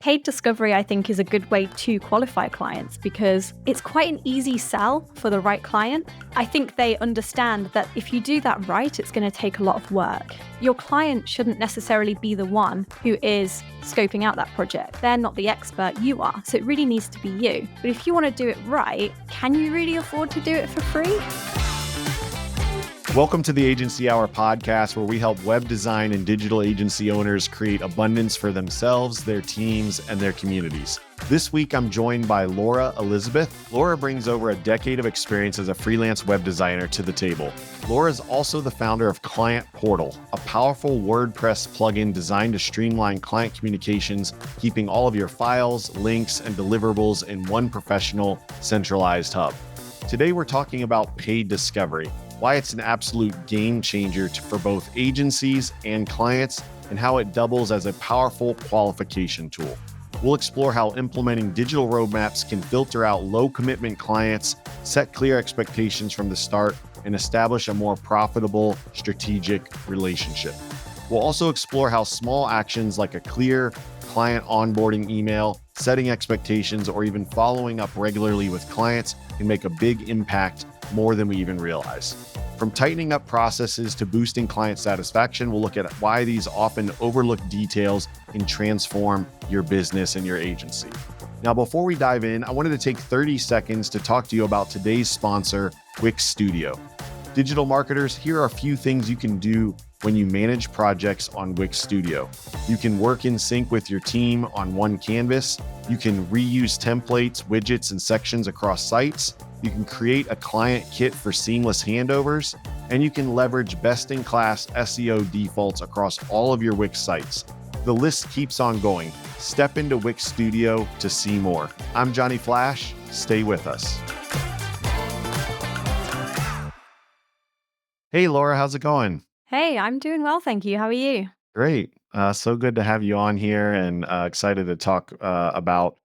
Paid discovery, I think, is a good way to qualify clients because it's quite an easy sell for the right client. I think they understand that if you do that right, it's going to take a lot of work. Your client shouldn't necessarily be the one who is scoping out that project. They're not the expert, you are. So it really needs to be you. But if you want to do it right, can you really afford to do it for free? Welcome to the Agency Hour podcast, where we help web design and digital agency owners create abundance for themselves, their teams, and their communities. This week, I'm joined by Laura Elizabeth. Laura brings over a decade of experience as a freelance web designer to the table. Laura is also the founder of Client Portal, a powerful WordPress plugin designed to streamline client communications, keeping all of your files, links, and deliverables in one professional, centralized hub. Today, we're talking about paid discovery, why it's an absolute game changer for both agencies and clients, and how it doubles as a powerful qualification tool. We'll explore how implementing digital roadmaps can filter out low-commitment clients, set clear expectations from the start, and establish a more profitable, strategic relationship. We'll also explore how small actions like a clear client onboarding email, setting expectations, or even following up regularly with clients can make a big impact more than we even realize. From tightening up processes to boosting client satisfaction, we'll look at why these often overlooked details can transform your business and your agency. Now, before we dive in, I wanted to take 30 seconds to talk to you about today's sponsor, Wix Studio. Digital marketers, here are a few things you can do when you manage projects on Wix Studio. You can work in sync with your team on one canvas. You can reuse templates, widgets, and sections across sites. You can create a client kit for seamless handovers, and you can leverage best-in-class SEO defaults across all of your Wix sites. The list keeps on going. Step into Wix Studio to see more. I'm Johnny Flash. Stay with us. Hey, Laura, how's it going? Hey, I'm doing well, thank you. How are you? Great. So good to have you on here, and excited to talk about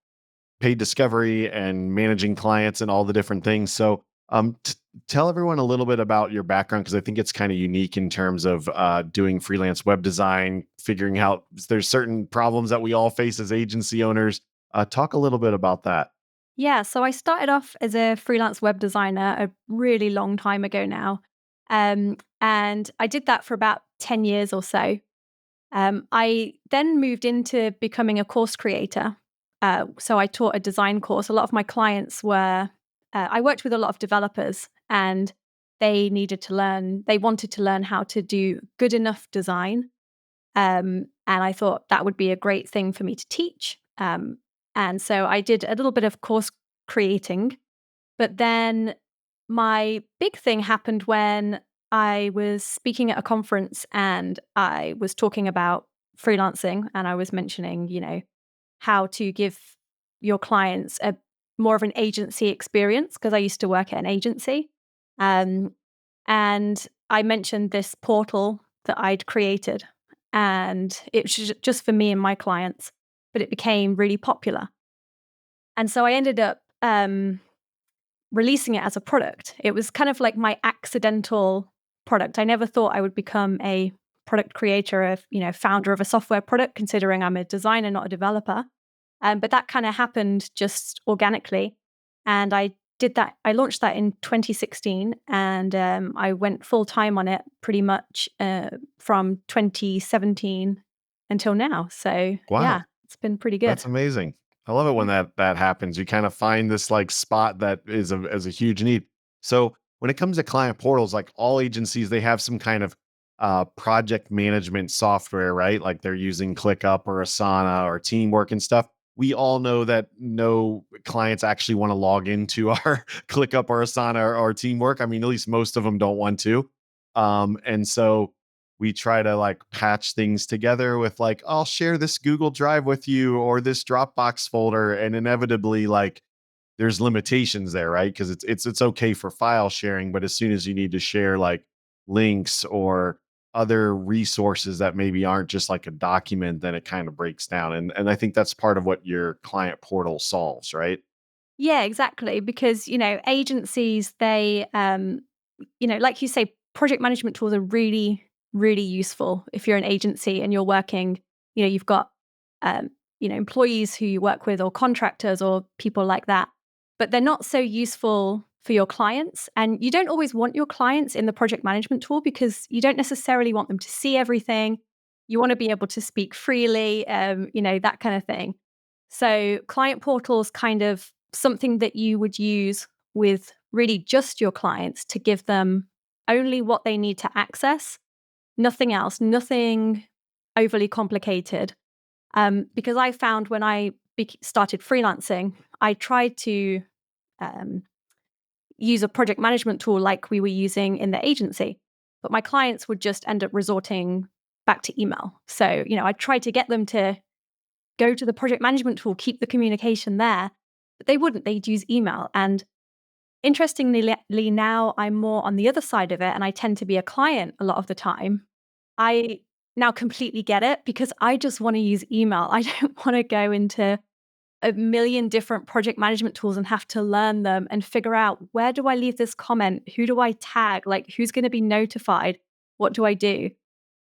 paid discovery and managing clients and all the different things. So tell everyone a little bit about your background, because I think it's kind of unique in terms of doing freelance web design, figuring out there's certain problems that we all face as agency owners. Talk a little bit about that. Yeah, so I started off as a freelance web designer a really long time ago now. And I did that for about 10 years or so. I then moved into becoming a course creator. So I taught a design course. A lot of my clients I worked with a lot of developers, and they wanted to learn how to do good enough design. And I thought that would be a great thing for me to teach. And so I did a little bit of course creating, but then my big thing happened when I was speaking at a conference and I was talking about freelancing, and I was mentioning, how to give your clients a more of an agency experience, because I used to work at an agency. Um, and I mentioned this portal that I'd created, and it was just for me and my clients, but it became really popular. And so I ended up releasing it as a product. It was kind of like my accidental product. I never thought I would become a product creator, founder of a software product, considering I'm a designer, not a developer. But that kind of happened just organically. And I did that. I launched that in 2016, and I went full time on it pretty much from 2017 until now. So yeah, Wow, it's been pretty good. that's amazing. I love it when that happens. You kind of find this like spot that is as a huge need. So when it comes to client portals, like all agencies, they have some kind of project management software, right? Like they're using ClickUp or Asana or Teamwork and stuff. We all know that no clients actually want to log into our ClickUp or Asana or Teamwork. I mean, at least most of them don't want to. And so we try to like patch things together with like, I'll share this Google Drive with you or this Dropbox folder. And inevitably, like, there's limitations there, right? Because it's okay for file sharing, but as soon as you need to share like links or other resources that maybe aren't just like a document, then it kind of breaks down. And I think that's part of what your client portal solves, right? Yeah, exactly. Because, agencies, like you say, project management tools are really, really useful if you're an agency and you're working, you've got employees who you work with or contractors or people like that. But they're not so useful for your clients. And you don't always want your clients in the project management tool because you don't necessarily want them to see everything. You want to be able to speak freely, that kind of thing. So client portal's kind of something that you would use with really just your clients to give them only what they need to access, nothing else, nothing overly complicated. Because I found when I started freelancing, I tried to use a project management tool like we were using in the agency, but my clients would just end up resorting back to email. So, I tried to get them to go to the project management tool, keep the communication there, but they wouldn't. They'd use email. And interestingly, now I'm more on the other side of it, and I tend to be a client a lot of the time. I now completely get it because I just want to use email. I don't want to go into a million different project management tools and have to learn them and figure out, where do I leave this comment? Who do I tag? Like, who's going to be notified? What do I do?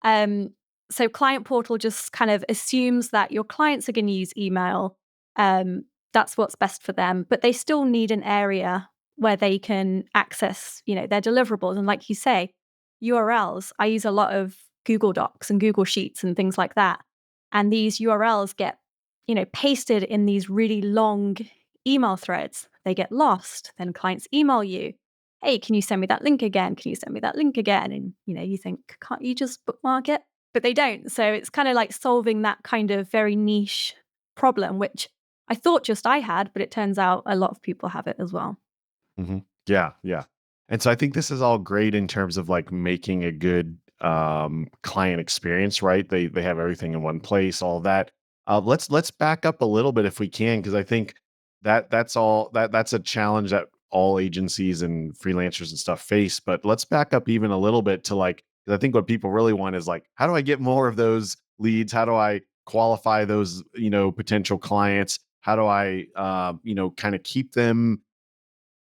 Um, so Client Portal just kind of assumes that your clients are going to use email. That's what's best for them, but they still need an area where they can access, their deliverables. And like you say, URLs. I use a lot of Google Docs and Google Sheets and things like that. And these URLs get, pasted in these really long email threads. They get lost. Then clients email you, hey, can you send me that link again? Can you send me that link again? And, you think, can't you just bookmark it? But they don't. So it's kind of like solving that kind of very niche problem, which I thought just I had, but it turns out a lot of people have it as well. Mm-hmm. Yeah, yeah. And so I think this is all great in terms of like making a good client experience, right? They have everything in one place, all that. Let's back up a little bit if we can, because I think that's a challenge that all agencies and freelancers and stuff face. But let's back up even a little bit to like, 'cause I think what people really want is like, how do I get more of those leads? How do I qualify those, potential clients? How do I, kind of keep them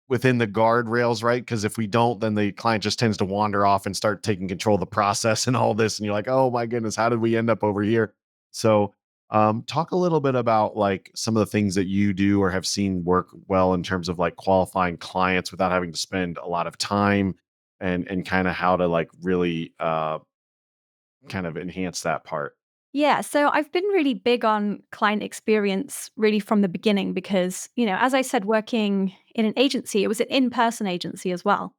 within the guardrails, right? Because if we don't, then the client just tends to wander off and start taking control of the process and all this. And you're like, oh my goodness, how did we end up over here? So, talk a little bit about like some of the things that you do or have seen work well in terms of like qualifying clients without having to spend a lot of time, and kind of how to like really kind of enhance that part. Yeah, so I've been really big on client experience really from the beginning because, as I said, working in an agency, it was an in-person agency as well.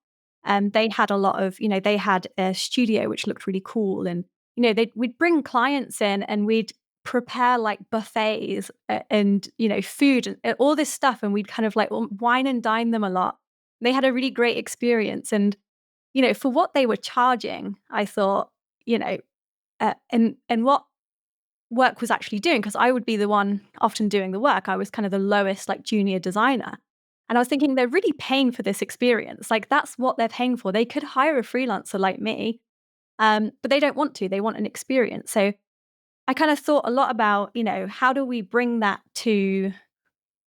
They had a lot of, they had a studio which looked really cool. And, we'd bring clients in and we'd prepare like buffets and, food and all this stuff. And we'd kind of like wine and dine them a lot. They had a really great experience. And, for what they were charging, I thought, and what work was actually doing, because I would be the one often doing the work. I was kind of the lowest, like, junior designer. And I was thinking, they're really paying for this experience. Like, that's what they're paying for. They could hire a freelancer like me, but they don't want to. They want an experience. So I kind of thought a lot about, how do we bring that to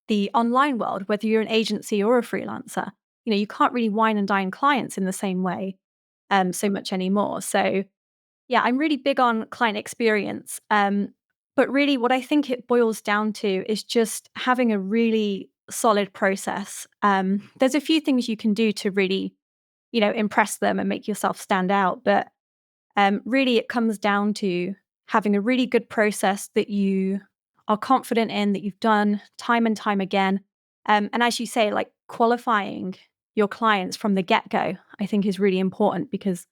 the online world, whether you're an agency or a freelancer? You can't really wine and dine clients in the same way so much anymore. So yeah, I'm really big on client experience. But really, what I think it boils down to is just having a really solid process. There's a few things you can do to really, impress them and make yourself stand out. But really, it comes down to having a really good process that you are confident in, that you've done time and time again. And as you say, like qualifying your clients from the get go, I think is really important because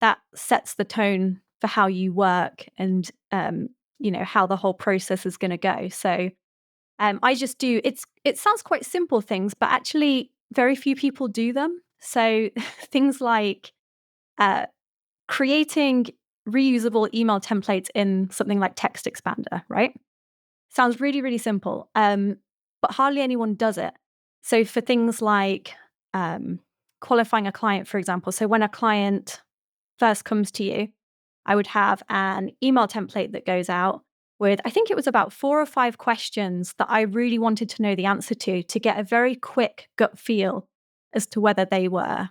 that sets the tone for how you work and how the whole process is going to go. So I just do, it sounds quite simple things, but actually very few people do them. So things like uh, creating reusable email templates in something like Text Expander, right? Sounds really, really simple, but hardly anyone does it. So for things like qualifying a client, for example, so when a client first comes to you, I would have an email template that goes out with, I think it was about 4 or 5 questions that I really wanted to know the answer to get a very quick gut feel as to whether they were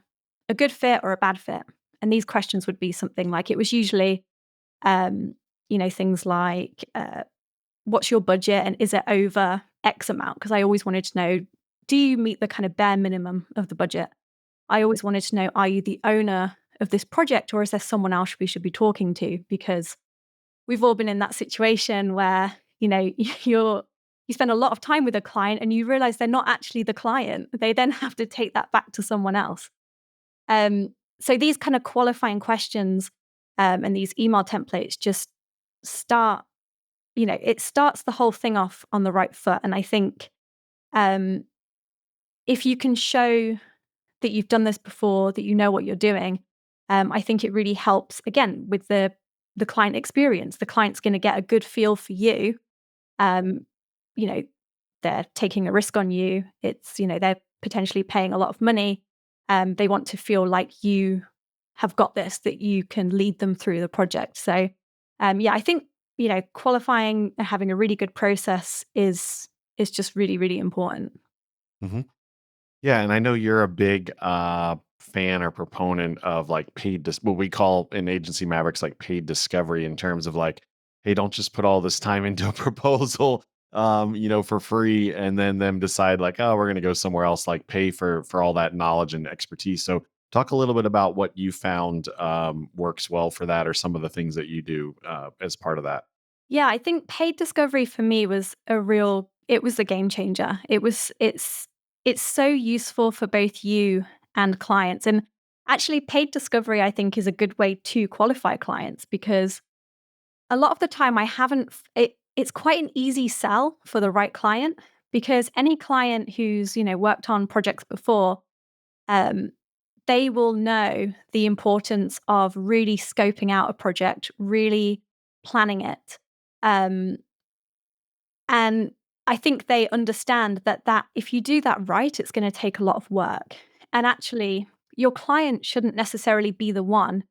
a good fit or a bad fit. And these questions would be something like, it was usually, things like, what's your budget and is it over X amount? Because I always wanted to know, do you meet the kind of bare minimum of the budget? I always wanted to know, are you the owner of this project or is there someone else we should be talking to? Because we've all been in that situation where, you spend a lot of time with a client and you realize they're not actually the client. They then have to take that back to someone else. So these kind of qualifying questions and these email templates just start, it starts the whole thing off on the right foot. And I think um, if you can show that you've done this before, that you know what you're doing, I think it really helps, again, with the client experience. The client's going to get a good feel for you. Um, you know, they're taking a risk on you. It's, they're potentially paying a lot of money. They want to feel like you have got this, that you can lead them through the project. So, yeah, I think, qualifying and having a really good process is just really, really important. Mhm. Yeah, and I know you're a big fan or proponent of like what we call in agency Mavericks like paid discovery in terms of like, hey, don't just put all this time into a proposal, for free, and then them decide like, oh, we're going to go somewhere else, like pay for all that knowledge and expertise. So, talk a little bit about what you found works well for that, or some of the things that you do as part of that. Yeah, I think paid discovery for me was it was a game changer. It's so useful for both you and clients. And actually paid discovery I think is a good way to qualify clients because a lot of the time I haven't it's quite an easy sell for the right client because any client who's, worked on projects before, um, they will know the importance of really scoping out a project, really planning it. Um, and I think they understand that if you do that right, it's going to take a lot of work. And actually, your client shouldn't necessarily be the one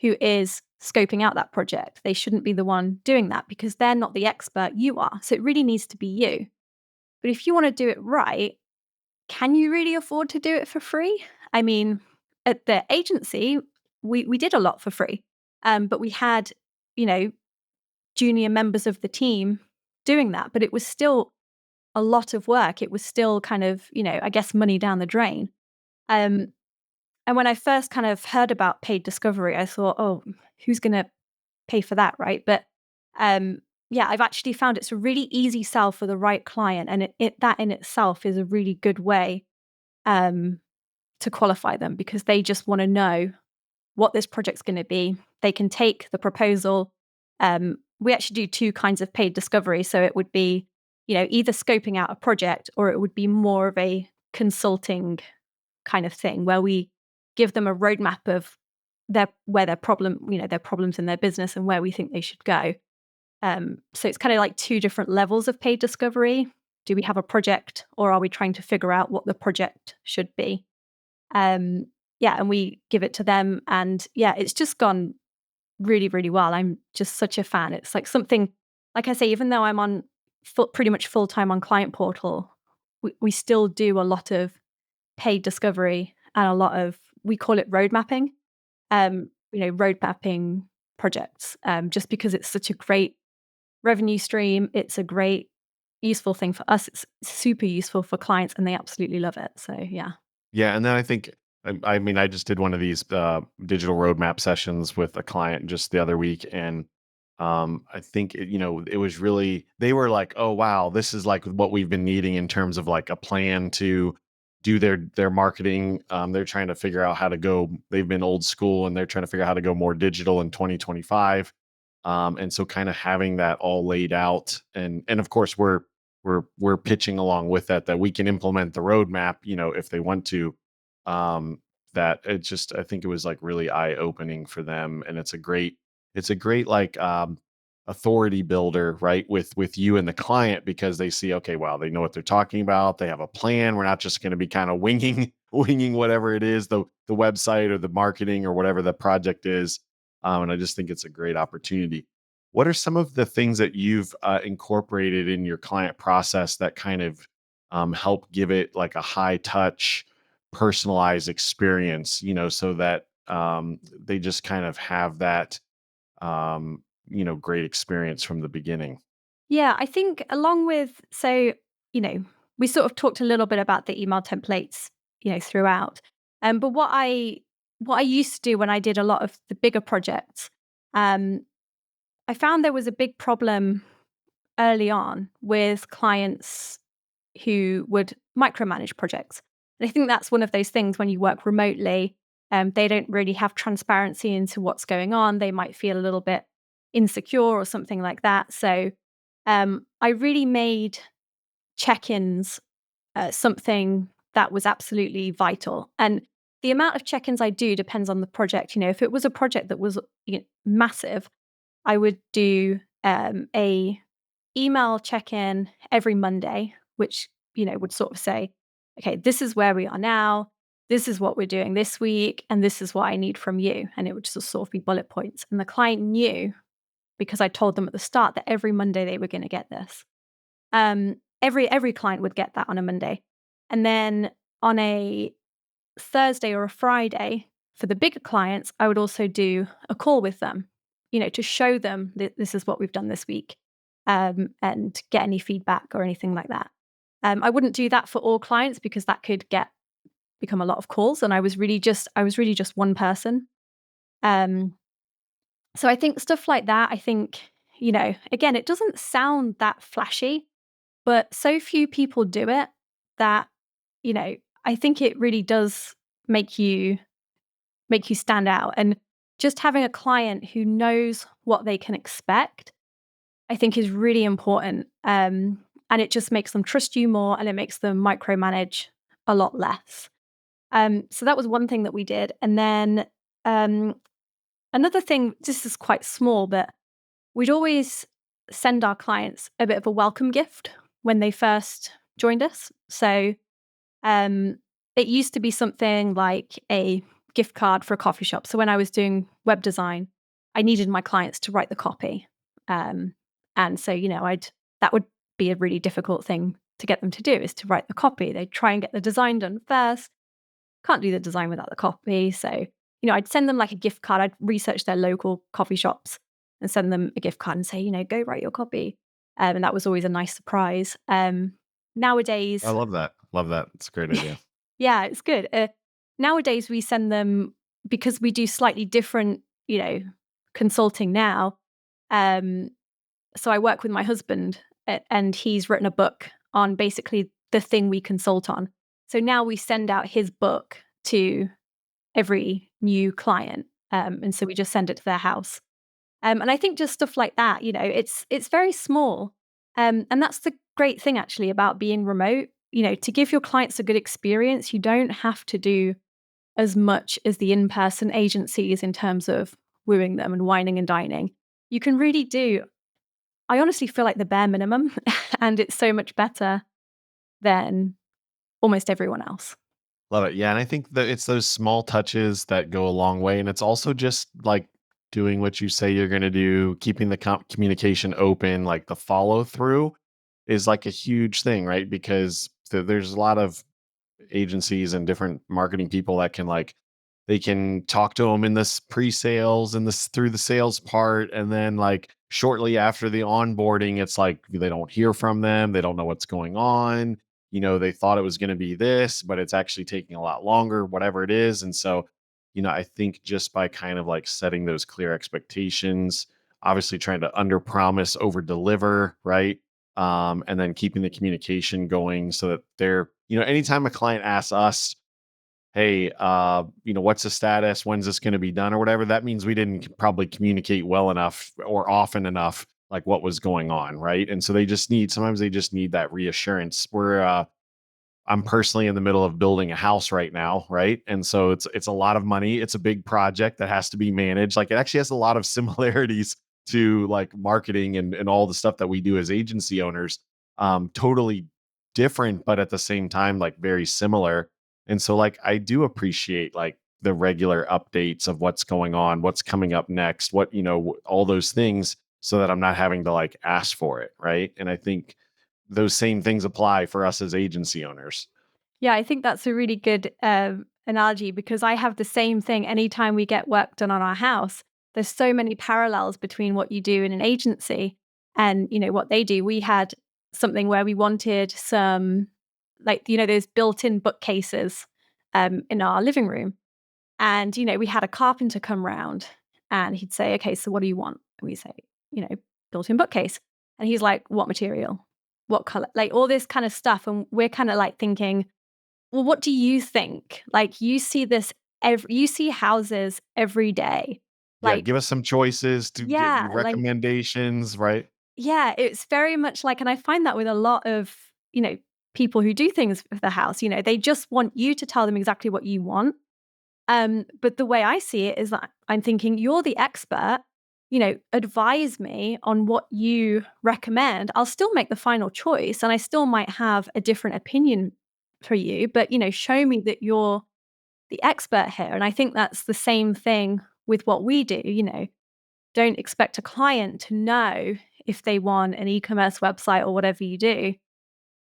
who is scoping out that project. They shouldn't be the one doing that because they're not the expert, you are. So it really needs to be you. But if you want to do it right, can you really afford to do it for free? I mean, at the agency, we did a lot for free. But we had, you know, junior members of the team doing that, but it was still a lot of work. It was still kind of, I guess money down the drain. Um, and when I first kind of heard about paid discovery, I thought, oh, who's going to pay for that, right? But um, yeah, I've actually found it's a really easy sell for the right client, and that in itself is a really good way um, to qualify them because they just want to know what this project's going to be. They can take the proposal. We actually do two kinds of paid discovery. So it would be, either scoping out a project or it would be more of a consulting kind of thing where we give them a roadmap of their problems in their business and where we think they should go. So it's kind of like two different levels of paid discovery. Do we have a project or are we trying to figure out what the project should be? Um, yeah, and we give it to them. And yeah, it's just gone really, really well. I'm just such a fan. It's like something, like I say, even though I'm on pretty much full time on Client Portal, we still do a lot of paid discovery and a lot of, we call it road mapping, road mapping projects, just because it's such a great revenue stream. It's a great, useful thing for us. It's super useful for clients and they absolutely love it. So yeah. Yeah, and then I think I mean, I just did one of these digital roadmap sessions with a client just the other week, and I think it was really they were like, "Oh wow, this is like what we've been needing in terms of like a plan to do their marketing." They're trying to figure out how to go. They've been old school, and they're trying to figure out how to go more digital in 2025. And so, kind of having that all laid out, and of course, we're pitching along with that we can implement the roadmap, if they want to. Um, that it just I think it was like really eye opening for them, and it's a great like authority builder, right? With you and the client because they see, okay, wow, they know what they're talking about. They have a plan. We're not just going to be kind of winging winging whatever it is, the website or the marketing or whatever the project is. And I just think it's a great opportunity. What are some of the things that you've incorporated in your client process that kind of help give it like a high touch, personalized experience, so that they just kind of have that, great experience from the beginning? Yeah, I think along with, so, we sort of talked a little bit about the email templates, throughout. But what I used to do when I did a lot of the bigger projects, um, I found there was a big problem early on with clients who would micromanage projects. And I think that's one of those things when you work remotely, they don't really have transparency into what's going on. They might feel a little bit insecure or something like that. So I really made check-ins something that was absolutely vital. And the amount of check-ins I do depends on the project. If it was a project that was massive, I would do a email check-in every Monday, which would sort of say, okay, this is where we are now. This is what we're doing this week, and this is what I need from you. And it would just sort of be bullet points. And the client knew because I told them at the start that every Monday they were going to get this. Every client would get that on a Monday, and then on a Thursday or a Friday for the bigger clients, I would also do a call with them, to show them that this is what we've done this week, and get any feedback or anything like that. I wouldn't do that for all clients because that could become a lot of calls, and I was really just one person. Um, so I think stuff like that. I think again, it doesn't sound that flashy, but so few people do it that, you know, I think it really does make you stand out. And just having a client who knows what they can expect, I think is really important. And it just makes them trust you more and it makes them micromanage a lot less. So that was one thing that we did. And then um, another thing, this is quite small, but we'd always send our clients a bit of a welcome gift when they first joined us. So it used to be something like a gift card for a coffee shop. So when I was doing web design, I needed my clients to write the copy. And so, that would be a really difficult thing to get them to do, is to write the copy. They'd try and get the design done first. Can't do the design without the copy. So, I'd send them like a gift card. I'd research their local coffee shops and send them a gift card and say, go write your copy. And that was always a nice surprise. I Nowadays, love that. Love that. It's a great idea. yeah, it's good. Nowadays, we send them, because we do slightly different, consulting now. Um, so I work with my husband, and he's written a book on basically the thing we consult on. So now we send out his book to every new client, and so we just send it to their house. And I think just stuff like that, it's very small, and that's the great thing actually about being remote. To give your clients a good experience, you don't have to do as much as the in-person agencies in terms of wooing them and whining and dining. You can really do, I honestly feel like, the bare minimum, and it's so much better than almost everyone else. Love it. Yeah. And I think that it's those small touches that go a long way. And it's also just like doing what you say you're going to do, keeping the communication open, like the follow through is like a huge thing, right? Because there's a lot of agencies and different marketing people that can like they can talk to them in this pre-sales and this through the sales part, and then like shortly after the onboarding it's like they don't hear from them, they don't know what's going on. They thought it was going to be this, but it's actually taking a lot longer, whatever it is. And so I think just by kind of like setting those clear expectations, obviously trying to under promise over deliver, right? And then keeping the communication going so that they're, anytime a client asks us, hey, what's the status? When's this going to be done or whatever? That means we didn't probably communicate well enough or often enough, like what was going on. Right. And so sometimes they just need that reassurance. I'm personally in the middle of building a house right now, right? And so it's a lot of money. It's a big project that has to be managed. Like it actually has a lot of similarities to like marketing and all the stuff that we do as agency owners. Totally different, but at the same time, like very similar. And so like I do appreciate like the regular updates of what's going on, what's coming up next, what, all those things so that I'm not having to like ask for it, right? And I think those same things apply for us as agency owners. Yeah, I think that's a really good analogy, because I have the same thing anytime we get work done on our house. There's so many parallels between what you do in an agency And, what they do, we had something where we wanted some, those built-in bookcases in our living room. And, we had a carpenter come round and he'd say, okay, so what do you want? And we say, you know, built-in bookcase. And he's like, what material? What color? Like all this kind of stuff. And we're kind of like thinking, well, what do you think? Like you see this you see houses every day. Yeah, Like, give us some choices to get yeah, like, recommendations, right? yeah, it's very much like, and I find that with a lot of, people who do things with the house, they just want you to tell them exactly what you want. But the way I see it is that I'm thinking, you're the expert, advise me on what you recommend. I'll still make the final choice and I still might have a different opinion for you, but, show me that you're the expert here. And I think that's the same thing with what we do, don't expect a client to know if they want an e-commerce website or whatever you do.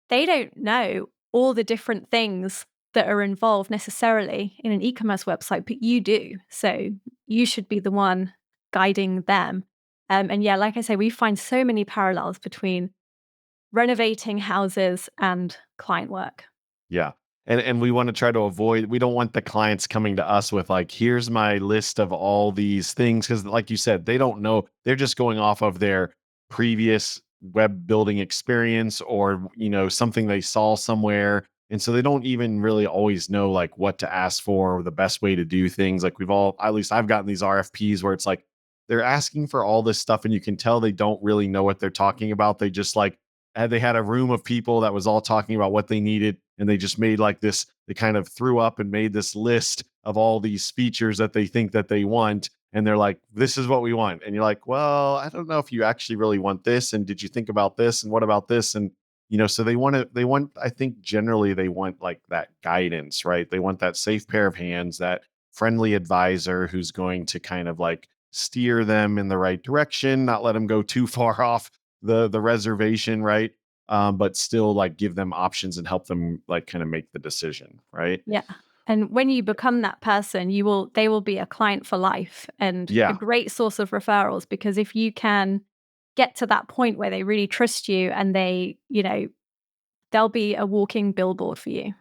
They don't know all the different things that are involved necessarily in an e-commerce website, but you do. So you should be the one guiding them. And yeah, like I say, we find so many parallels between renovating houses and client work. Yeah. And we want to try to avoid, we don't want the clients coming to us with like, here's my list of all these things. Cause like you said, they don't know. They're just going off of their previous web building experience or, something they saw somewhere. And so they don't even really always know like what to ask for or the best way to do things. Like at least I've gotten these RFPs where it's like they're asking for all this stuff and you can tell they don't really know what they're talking about. They just like, they had a room of people that was all talking about what they needed and they just made like this, they kind of threw up and made this list of all these features that they think that they want, and they're like, this is what we want. And you're like, well, I don't know if you actually really want this, and did you think about this, and what about this? And so they want, I think generally they want like that guidance, right? They want that safe pair of hands, that friendly advisor who's going to kind of like steer them in the right direction, not let them go too far off the reservation, right? But still like give them options and help them like kind of make the decision, right? Yeah. And when you become that person, they will be a client for life and a Yeah. great source of referrals, because if you can get to that point where they really trust you and they'll be a walking billboard for you.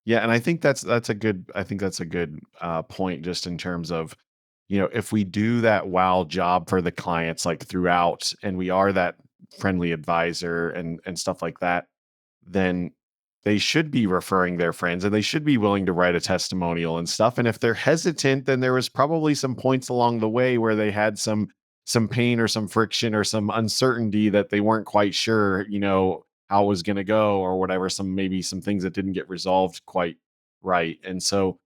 Yeah, and I think that's a good point just in terms of, if we do that wow job for the clients like throughout and we are that friendly advisor and stuff like that, then they should be referring their friends and they should be willing to write a testimonial and stuff. And if they're hesitant, then there was probably some points along the way where they had some pain or some friction or some uncertainty that they weren't quite sure, how it was going to go or whatever, maybe some things that didn't get resolved quite right. And so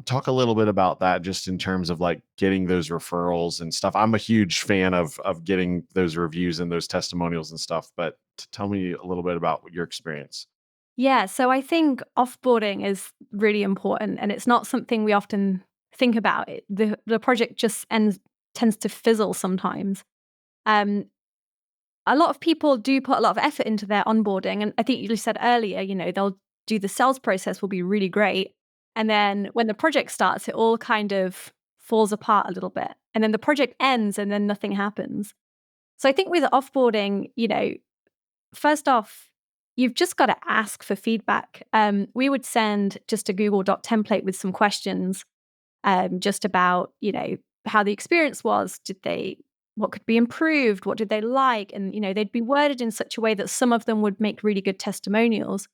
talk a little bit about that just in terms of like getting those referrals and stuff. I'm a huge fan of getting those reviews and those testimonials and stuff, but tell me a little bit about your experience. Yeah, so I think offboarding is really important, and it's not something we often think about. The project just tends to fizzle sometimes. Um, a lot of people do put a lot of effort into their onboarding, and I think you just said earlier, they'll do the sales process will be really great, and then when the project starts, it all kind of falls apart a little bit, and then the project ends, and then nothing happens. So I think with offboarding, first off, you've just got to ask for feedback. We would send just a Google Doc template with some questions, just about, how the experience was. What could be improved? What did they like? And, they'd be worded in such a way that some of them would make really good testimonials.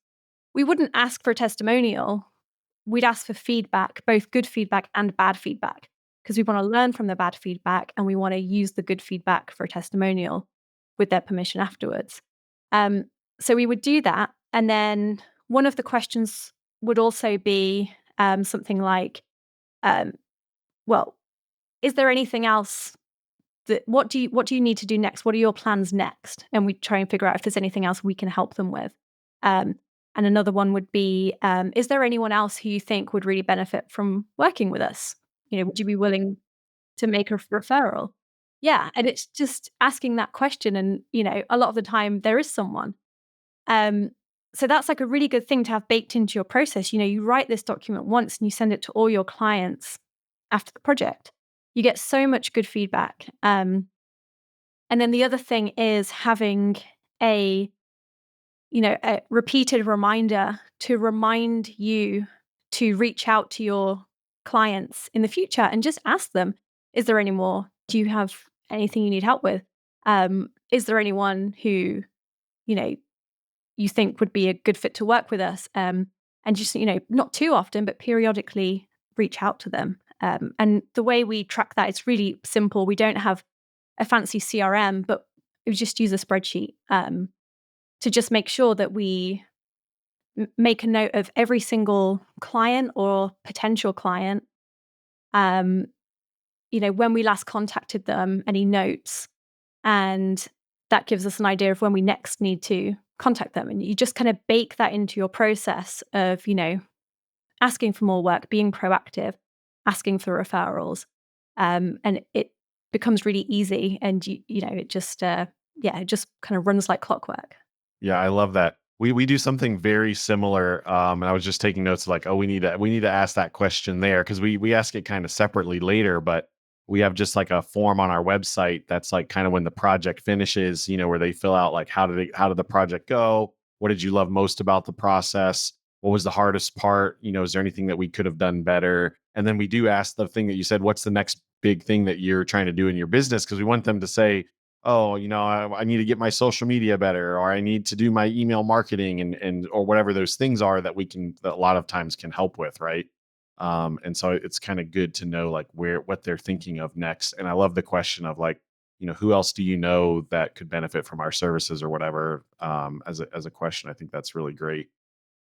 We wouldn't ask for a testimonial. We'd ask for feedback, both good feedback and bad feedback, because we want to learn from the bad feedback and we want to use the good feedback for a testimonial with their permission afterwards. Um, so we would do that. And then one of the questions would also be something like, um, well, is there anything else what do you need to do next? What are your plans next? And we try and figure out if there's anything else we can help them with. And another one would be, is there anyone else who you think would really benefit from working with us? Would you be willing to make a referral? Yeah. And it's just asking that question. And, a lot of the time there is someone. Um, so that's like a really good thing to have baked into your process. You write this document once and you send it to all your clients after the project. You get so much good feedback. And then the other thing is having a repeated reminder to remind you to reach out to your clients in the future and just ask them, is there any more? Do you have anything you need help with? Is there anyone who, you know, you think would be a good fit to work with us? And just, not too often, but periodically reach out to them. And the way we track that, it's really simple. We don't have a fancy CRM, but we just use a spreadsheet to just make sure that we make a note of every single client or potential client, um, when we last contacted them, any notes, and that gives us an idea of when we next need to contact them. And you just kind of bake that into your process of, asking for more work, being proactive, asking for referrals. And it becomes really easy. And, it just, it just kind of runs like clockwork. Yeah, I love that. We do something very similar. And I was just taking notes like, oh, we need to ask that question there because we ask it kind of separately later, but we have just like a form on our website that's like kind of when the project finishes, where they fill out like how did the project go? What did you love most about the process? What was the hardest part? Is there anything that we could have done better? And then we do ask the thing that you said, what's the next big thing that you're trying to do in your business? Because we want them to say, oh, I need to get my social media better, or I need to do my email marketing and or whatever those things are that that a lot of times can help with, right? And so it's kind of good to know like what they're thinking of next. And I love the question of like, who else do you know that could benefit from our services or whatever, as a question. I think that's really great.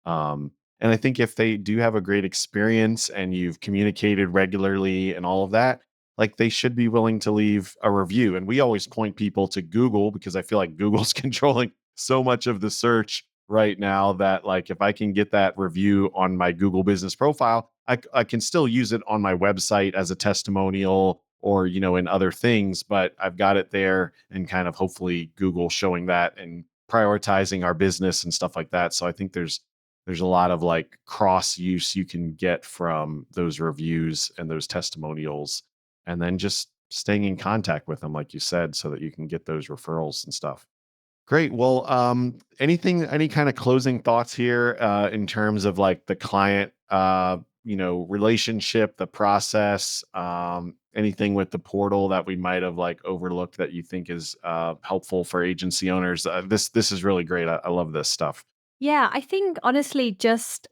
And I think if they do have a great experience and you've communicated regularly and all of that, like they should be willing to leave a review. And we always point people to Google because I feel like Google's controlling so much of the search right now that like if I can get that review on my Google business profile, I can still use it on my website as a testimonial or, in other things, but I've got it there and kind of hopefully Google showing that and prioritizing our business and stuff like that. So I think there's a lot of like cross use you can get from those reviews and those testimonials, and then just staying in contact with them, like you said, so that you can get those referrals and stuff. Great. Well, any kind of closing thoughts here, in terms of like the client, relationship, the process, anything with the portal that we might have like overlooked that you think is helpful for agency owners? This is really great. I love this stuff. Yeah, I think honestly, just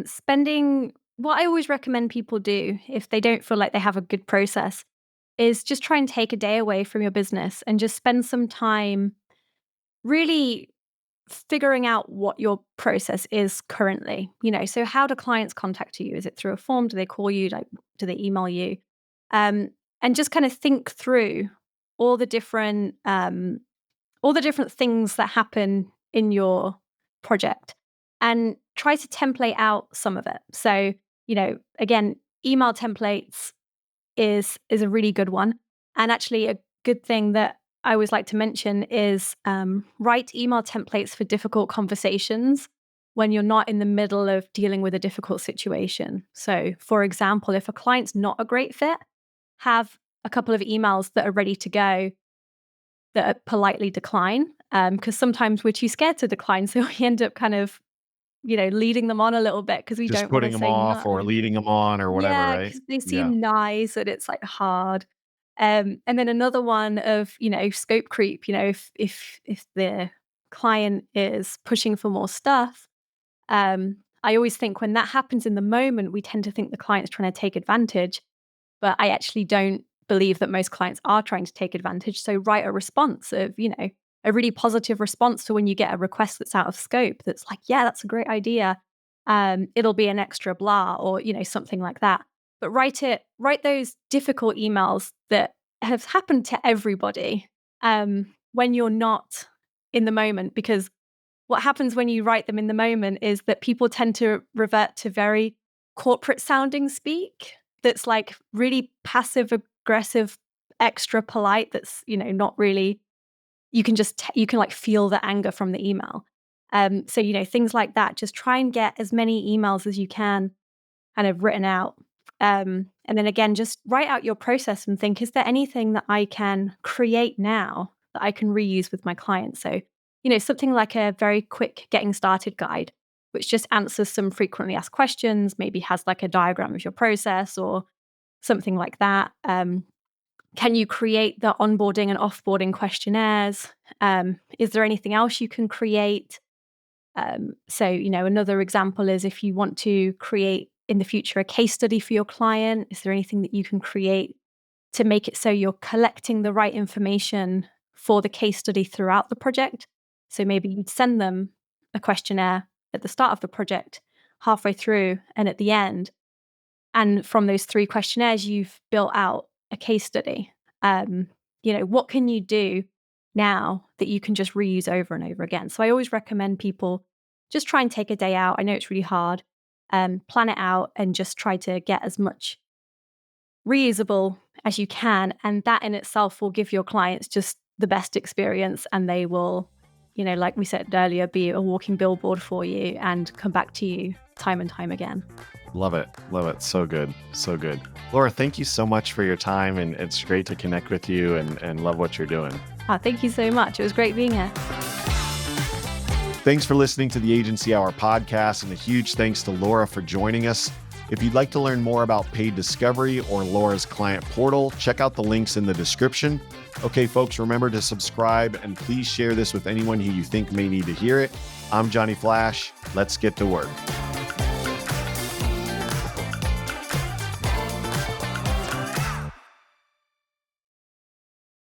spending what I always recommend people do if they don't feel like they have a good process is just try and take a day away from your business and just spend some time really figuring out what your process is currently. So how do clients contact you? Is it through a form? Do they call you? Like, do they email you? Um, and just kind of think through all the different all the different things that happen in your project and try to template out some of it. So, again, email templates is a really good one. And actually a good thing that I always like to mention is write email templates for difficult conversations when you're not in the middle of dealing with a difficult situation. So, for example, if a client's not a great fit, have a couple of emails that are ready to go that are politely decline, because sometimes we're too scared to decline, so we end up kind of, leading them on a little bit because we Just don't wanna putting them say off no. or leading them on or whatever, Yeah, right? because they Yeah. seem nice and it's, like, hard. And then another one of, scope creep, if the client is pushing for more stuff, I always think when that happens in the moment, we tend to think the client's trying to take advantage. But I actually don't believe that most clients are trying to take advantage. So write a response of, a really positive response to when you get a request that's out of scope that's like, yeah, that's a great idea. It'll be an extra blah or, something like that. But write those difficult emails that have happened to everybody when you're not in the moment. Because what happens when you write them in the moment is that people tend to revert to very corporate sounding speak that's like really passive aggressive, extra polite, that's, not really, you can like feel the anger from the email. So, things like that, just try and get as many emails as you can kind of written out. And then again, just write out your process and think, is there anything that I can create now that I can reuse with my clients. So, something like a very quick getting started guide, which just answers some frequently asked questions, maybe has like a diagram of your process or something like that. Can you create the onboarding and offboarding questionnaires? Is there anything else you can create? So, another example is if you want to create in the future a case study for your client, is there anything that you can create to make it so you're collecting the right information for the case study throughout the project? So maybe you'd send them a questionnaire at the start of the project, halfway through, and at the end. And from those 3 questionnaires, you've built out a case study. What can you do now that you can just reuse over and over again? So I always recommend people just try and take a day out. I know it's really hard. Plan it out and just try to get as much reusable as you can. And that in itself will give your clients just the best experience, and they will, like we said earlier, be a walking billboard for you and come back to you time and time again. Love it. Love it. So good. So good. Laura, thank you so much for your time. And it's great to connect with you and love what you're doing. Thank you so much. It was great being here. Thanks for listening to the Agency Hour podcast, and a huge thanks to Laura for joining us. If you'd like to learn more about paid discovery or Laura's client portal, check out the links in the description. Okay, folks, remember to subscribe and please share this with anyone who you think may need to hear it. I'm Johnny Flash. Let's get to work.